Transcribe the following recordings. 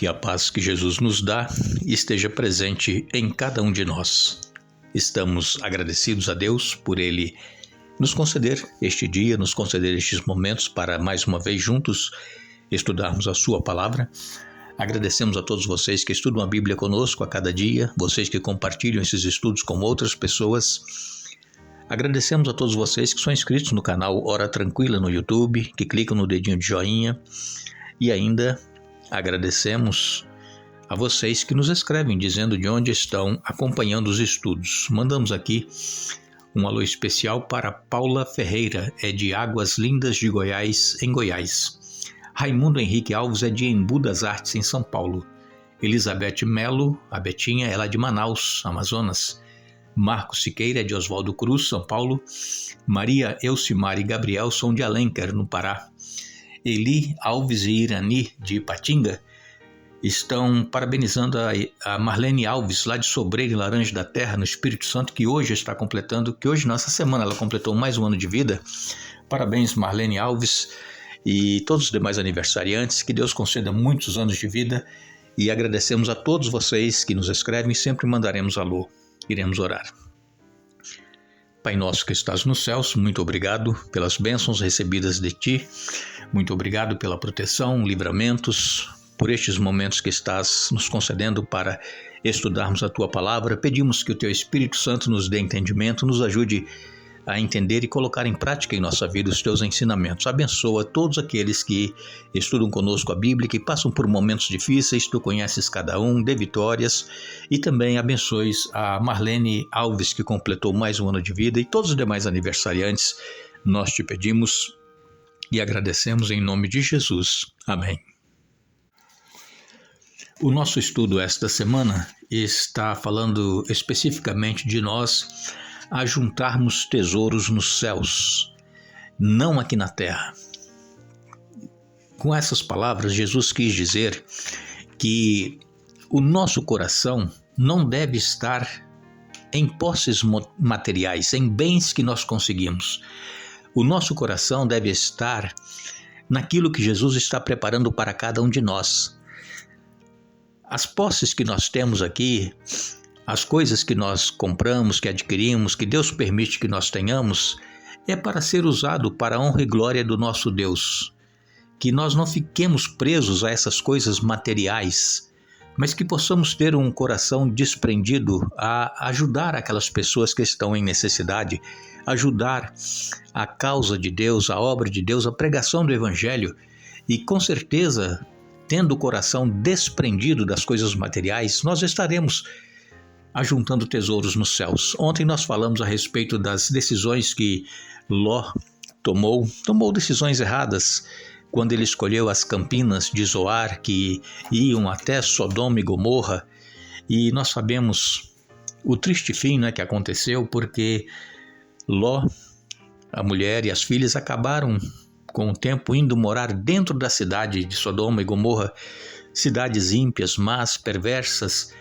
Que a paz que Jesus nos dá esteja presente em cada um de nós. Estamos agradecidos a Deus por Ele nos conceder este dia, nos conceder estes momentos para mais uma vez juntos estudarmos a Sua Palavra. Agradecemos a todos vocês que estudam a Bíblia conosco a cada dia, vocês que compartilham esses estudos com outras pessoas. Agradecemos a todos vocês que são inscritos no canal Hora Tranquila no YouTube, que clicam no dedinho de joinha e ainda agradecemos a vocês que nos escrevem dizendo de onde estão acompanhando os estudos. Mandamos aqui um alô especial para Paula Ferreira, é de Águas Lindas de Goiás, em Goiás. Raimundo Henrique Alves é de Embu das Artes, em São Paulo. Elizabeth Melo, a Betinha, ela é de Manaus, Amazonas. Marcos Siqueira é de Oswaldo Cruz, São Paulo. Maria Elcimar e Gabriel são de Alenquer, no Pará. Eli Alves e Irani, de Ipatinga, estão parabenizando a Marlene Alves, lá de Sobreiro, em Laranja da Terra, no Espírito Santo, que hoje nessa semana, ela completou mais um ano de vida. Parabéns, Marlene Alves, e todos os demais aniversariantes, que Deus conceda muitos anos de vida, e agradecemos a todos vocês que nos escrevem, sempre mandaremos alô. Iremos orar. Pai nosso que estás nos céus, muito obrigado pelas bênçãos recebidas de Ti, muito obrigado pela proteção, livramentos, por estes momentos que estás nos concedendo para estudarmos a Tua Palavra. Pedimos que o Teu Espírito Santo nos dê entendimento, nos ajude a entender e colocar em prática em nossa vida os Teus ensinamentos. Abençoa todos aqueles que estudam conosco a Bíblia, que passam por momentos difíceis, Tu conheces cada um, dê vitórias, e também abençoes a Marlene Alves, que completou mais um ano de vida, e todos os demais aniversariantes. Nós Te pedimos e agradecemos em nome de Jesus. Amém. O nosso estudo esta semana está falando especificamente de nós ajuntarmos tesouros nos céus, não aqui na terra. Com essas palavras, Jesus quis dizer que o nosso coração não deve estar em posses materiais, em bens que nós conseguimos. O nosso coração deve estar naquilo que Jesus está preparando para cada um de nós. As posses que nós temos aqui, as coisas que nós compramos, que adquirimos, que Deus permite que nós tenhamos, é para ser usado para a honra e glória do nosso Deus. Que nós não fiquemos presos a essas coisas materiais, mas que possamos ter um coração desprendido a ajudar aquelas pessoas que estão em necessidade, ajudar a causa de Deus, a obra de Deus, a pregação do Evangelho, e com certeza, tendo o coração desprendido das coisas materiais, nós estaremos ajuntando tesouros nos céus. Ontem nós falamos a respeito das decisões que Ló tomou decisões erradas quando ele escolheu as campinas de Zoar que iam até Sodoma e Gomorra, e nós sabemos o triste fim, que aconteceu, porque Ló, a mulher e as filhas acabaram com o tempo indo morar dentro da cidade de Sodoma e Gomorra, cidades ímpias, más, perversas.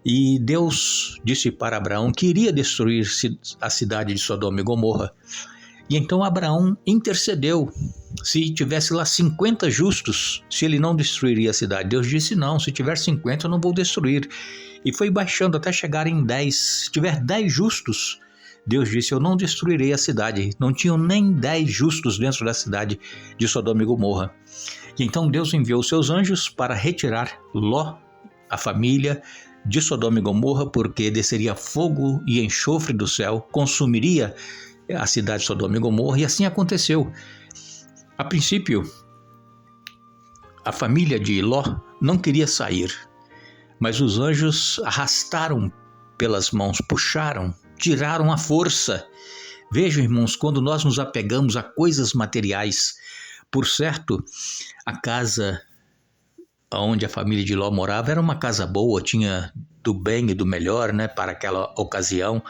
E Deus disse para Abraão que iria destruir a cidade de Sodoma e Gomorra. E então Abraão intercedeu. Se tivesse lá 50 justos, se ele não destruiria a cidade. Deus disse não, se tiver 50 eu não vou destruir. E foi baixando até chegar em 10. Se tiver 10 justos, Deus disse eu não destruirei a cidade. Não tinham nem 10 justos dentro da cidade de Sodoma e Gomorra. E então Deus enviou seus anjos para retirar Ló, a família, de Sodoma e Gomorra, porque desceria fogo e enxofre do céu, consumiria a cidade de Sodoma e Gomorra, e assim aconteceu. A princípio, a família de Ló não queria sair, mas os anjos arrastaram pelas mãos, puxaram, tiraram à força. Vejam, irmãos, quando nós nos apegamos a coisas materiais, por certo, a casa onde a família de Ló morava era uma casa boa, tinha do bem e do melhor, para aquela ocasião,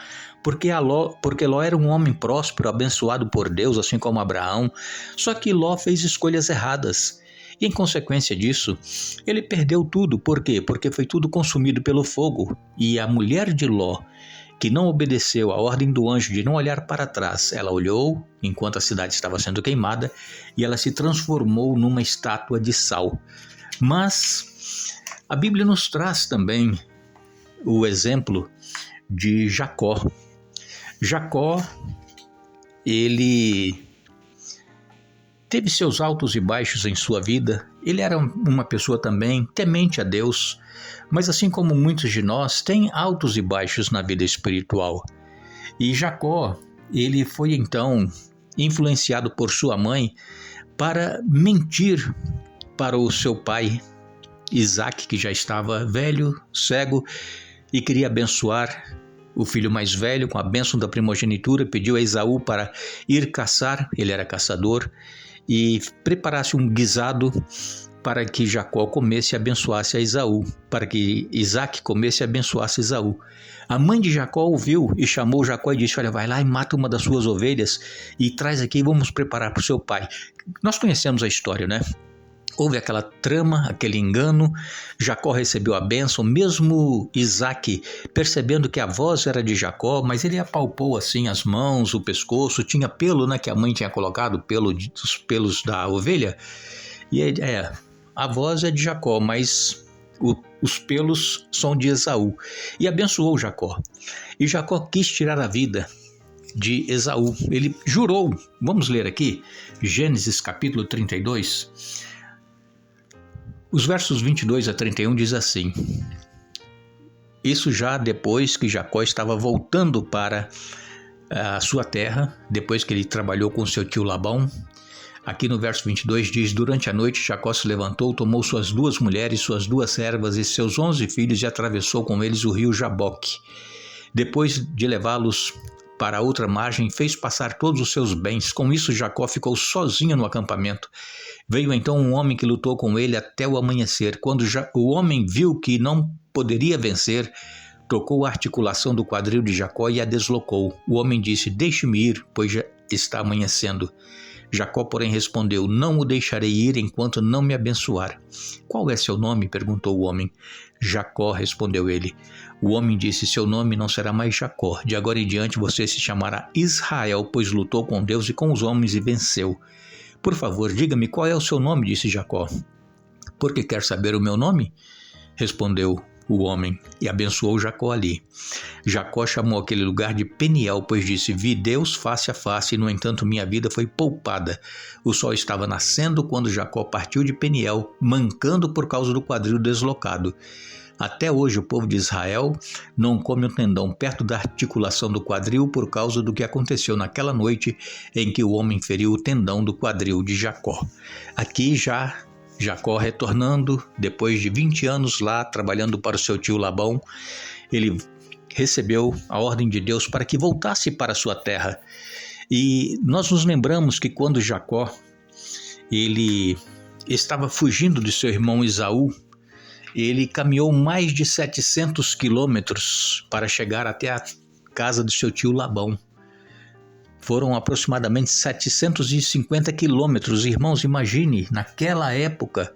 porque Ló era um homem próspero, abençoado por Deus, assim como Abraão. Só que Ló fez escolhas erradas e, em consequência disso, ele perdeu tudo. Por quê? Porque foi tudo consumido pelo fogo. E a mulher de Ló, que não obedeceu à ordem do anjo de não olhar para trás, ela olhou enquanto a cidade estava sendo queimada e ela se transformou numa estátua de sal. Mas A Bíblia nos traz também o exemplo de Jacó. Jacó, ele teve seus altos e baixos em sua vida. Ele era uma pessoa também temente a Deus, mas assim como muitos de nós, tem altos e baixos na vida espiritual. E Jacó, ele foi então influenciado por sua mãe para mentir para o seu pai Isaque, que já estava velho, cego, e queria abençoar o filho mais velho com a bênção da primogenitura. Pediu a Esaú para ir caçar, ele era caçador, e preparasse um guisado para que Jacó comesse e abençoasse a Esaú, para que Isaque comesse e abençoasse Esaú. A mãe de Jacó ouviu e chamou Jacó e disse: olha, vai lá e mata uma das suas ovelhas e traz aqui e vamos preparar para o seu pai. Nós conhecemos a história, né? Houve aquela trama, aquele engano, Jacó recebeu a bênção, mesmo Isaque percebendo que a voz era de Jacó, mas ele apalpou assim as mãos, o pescoço, tinha pelo, né, que a mãe tinha colocado, os pelos da ovelha, e a voz é de Jacó, mas os pelos são de Esaú, e abençoou Jacó. E Jacó quis tirar a vida de Esaú, ele jurou. Vamos ler aqui, Gênesis capítulo 32, os versos 22 a 31 diz assim: isso já depois que Jacó estava voltando para a sua terra, depois que ele trabalhou com seu tio Labão. Aqui no verso 22 diz: durante a noite Jacó se levantou, tomou suas 2 mulheres, suas 2 servas e seus 11 filhos e atravessou com eles o rio Jaboque. Depois de levá-los para outra margem, fez passar todos os seus bens. Com isso Jacó ficou sozinho no acampamento. Veio então um homem que lutou com ele até o amanhecer. Quando o homem viu que não poderia vencer, tocou a articulação do quadril de Jacó e a deslocou. O homem disse: deixe-me ir, pois já está amanhecendo. Jacó, porém, respondeu: não o deixarei ir enquanto não me abençoar. Qual é seu nome? Perguntou o homem. Jacó, respondeu ele. O homem disse: seu nome não será mais Jacó. De agora em diante você se chamará Israel, pois lutou com Deus e com os homens e venceu. Por favor, diga-me qual é o seu nome, disse Jacó. Por que quer saber o meu nome? Respondeu o homem, e abençoou Jacó ali. Jacó chamou aquele lugar de Peniel, pois disse: vi Deus face a face, e no entanto minha vida foi poupada. O sol estava nascendo quando Jacó partiu de Peniel, mancando por causa do quadril deslocado. Até hoje o povo de Israel não come o tendão perto da articulação do quadril por causa do que aconteceu naquela noite em que o homem feriu o tendão do quadril de Jacó. Aqui já Jacó retornando, depois de 20 anos lá trabalhando para o seu tio Labão, ele recebeu a ordem de Deus para que voltasse para a sua terra. E nós nos lembramos que quando Jacó ele estava fugindo de seu irmão Esaú, ele caminhou mais de 700 quilômetros para chegar até a casa do seu tio Labão. Foram aproximadamente 750 quilômetros. Irmãos, imagine, naquela época,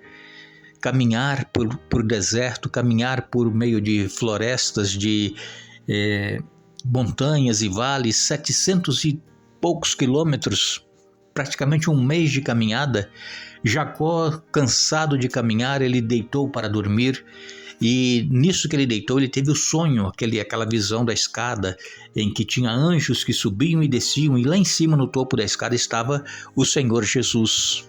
caminhar por deserto, caminhar por meio de florestas, de montanhas e vales, 700 e poucos quilômetros, praticamente um mês de caminhada. Jacó, cansado de caminhar, ele deitou para dormir, e nisso que ele deitou, ele teve o sonho, aquela visão da escada, em que tinha anjos que subiam e desciam, e lá em cima, no topo da escada, estava o Senhor Jesus.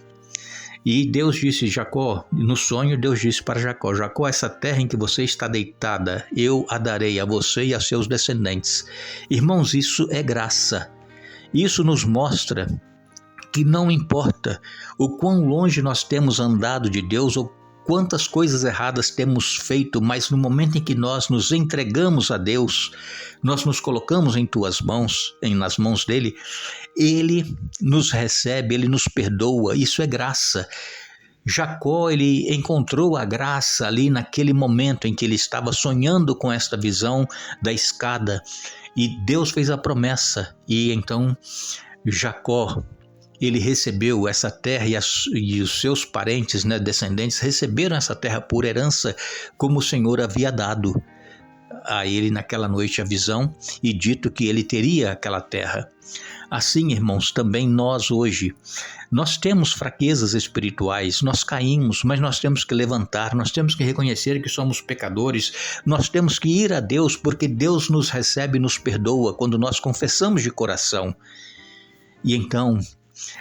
E Deus disse: Jacó, no sonho Deus disse para Jacó: Jacó, essa terra em que você está deitada, eu a darei a você e a seus descendentes. Irmãos, isso é graça. Isso nos mostra que não importa o quão longe nós temos andado de Deus ou quantas coisas erradas temos feito, mas no momento em que nós nos entregamos a Deus, nós nos colocamos em tuas mãos, nas mãos dele, ele nos recebe, ele nos perdoa. Isso é graça. Jacó, ele encontrou a graça ali naquele momento em que ele estava sonhando com esta visão da escada, e Deus fez a promessa, e então Jacó, ele recebeu essa terra, e os seus parentes, descendentes, receberam essa terra por herança, como o Senhor havia dado. a ele naquela noite a visão e dito que ele teria aquela terra. Assim, irmãos, também nós hoje, nós temos fraquezas espirituais, nós caímos, mas nós temos que levantar, nós temos que reconhecer que somos pecadores, nós temos que ir a Deus, porque Deus nos recebe e nos perdoa quando nós confessamos de coração. E então,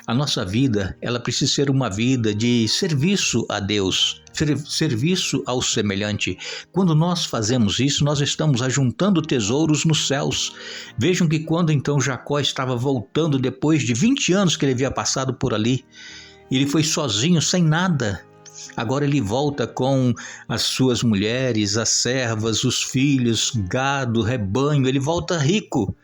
a nossa vida, ela precisa ser uma vida de serviço a Deus, serviço ao semelhante. Quando nós fazemos isso, nós estamos ajuntando tesouros nos céus. Vejam que quando então Jacó estava voltando, depois de 20 anos que ele havia passado por ali, ele foi sozinho, sem nada. Agora ele volta com as suas mulheres, as servas, os filhos, gado, rebanho, ele volta rico.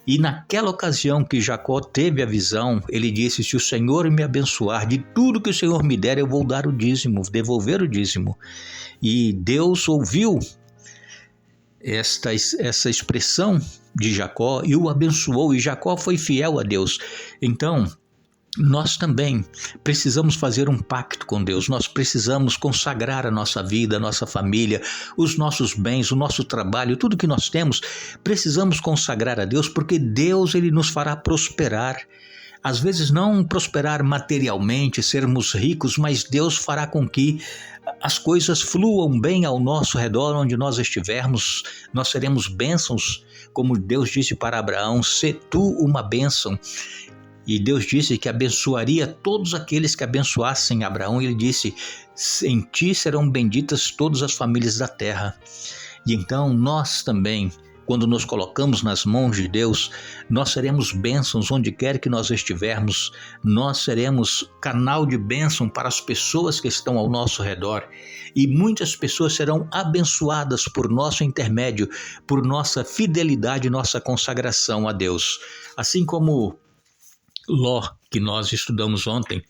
E naquela ocasião que Jacó teve a visão, ele disse: se o Senhor me abençoar, de tudo que o Senhor me der, eu vou dar o dízimo, devolver o dízimo. E Deus ouviu essa expressão de Jacó e o abençoou, e Jacó foi fiel a Deus. Então, nós também precisamos fazer um pacto com Deus, nós precisamos consagrar a nossa vida, a nossa família, os nossos bens, o nosso trabalho, tudo que nós temos, precisamos consagrar a Deus, porque Deus ele nos fará prosperar. Às vezes não prosperar materialmente, sermos ricos, mas Deus fará com que as coisas fluam bem ao nosso redor, onde nós estivermos, nós seremos bênçãos, como Deus disse para Abraão: sê tu uma bênção. E Deus disse que abençoaria todos aqueles que abençoassem Abraão. Ele disse: em ti serão benditas todas as famílias da terra. E então nós também, quando nos colocamos nas mãos de Deus, nós seremos bênçãos onde quer que nós estivermos. Nós seremos canal de bênção para as pessoas que estão ao nosso redor. E muitas pessoas serão abençoadas por nosso intermédio, por nossa fidelidade, nossa consagração a Deus. Assim como Ló, que nós estudamos ontem,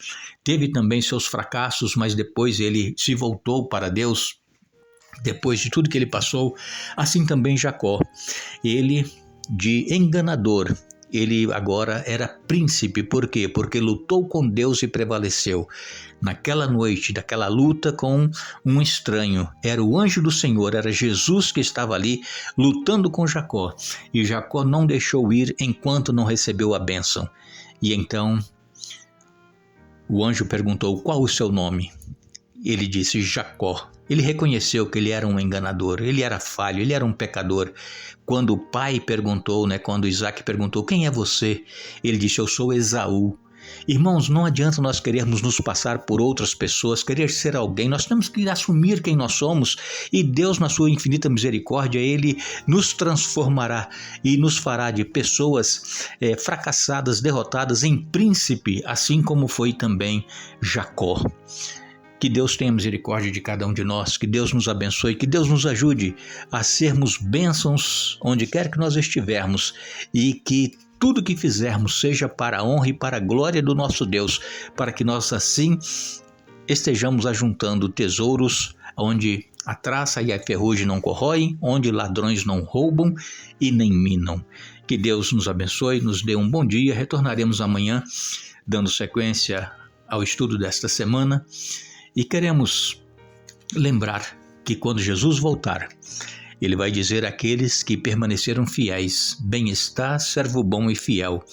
teve também seus fracassos, mas depois ele se voltou para Deus, depois de tudo que ele passou. Assim também Jacó, ele de enganador, ele agora era príncipe. Por quê? Porque lutou com Deus e prevaleceu. Naquela noite, daquela luta com um estranho, era o anjo do Senhor, era Jesus que estava ali lutando com Jacó. E Jacó não deixou ir enquanto não recebeu a bênção. E então o anjo perguntou: qual o seu nome? Ele disse: Jacó. Ele reconheceu que ele era um enganador, ele era falho, ele era um pecador. Quando o pai perguntou, quando Isaac perguntou: quem é você? Ele disse: eu sou Esaú. Irmãos, não adianta nós querermos nos passar por outras pessoas, querer ser alguém. Nós temos que assumir quem nós somos, e Deus, na sua infinita misericórdia, Ele nos transformará e nos fará de pessoas fracassadas, derrotadas, em príncipe, assim como foi também Jacó. Que Deus tenha misericórdia de cada um de nós, que Deus nos abençoe, que Deus nos ajude a sermos bênçãos onde quer que nós estivermos, e que tudo que fizermos seja para a honra e para a glória do nosso Deus, para que nós assim estejamos ajuntando tesouros onde a traça e a ferrugem não corroem, onde ladrões não roubam e nem minam. Que Deus nos abençoe, nos dê um bom dia. Retornaremos amanhã dando sequência ao estudo desta semana, e queremos lembrar que quando Jesus voltar, Ele vai dizer àqueles que permaneceram fiéis: bem está, servo bom e fiel.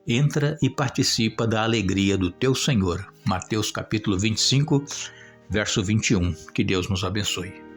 Entra e participa da alegria do teu Senhor. Mateus capítulo 25, verso 21. Que Deus nos abençoe.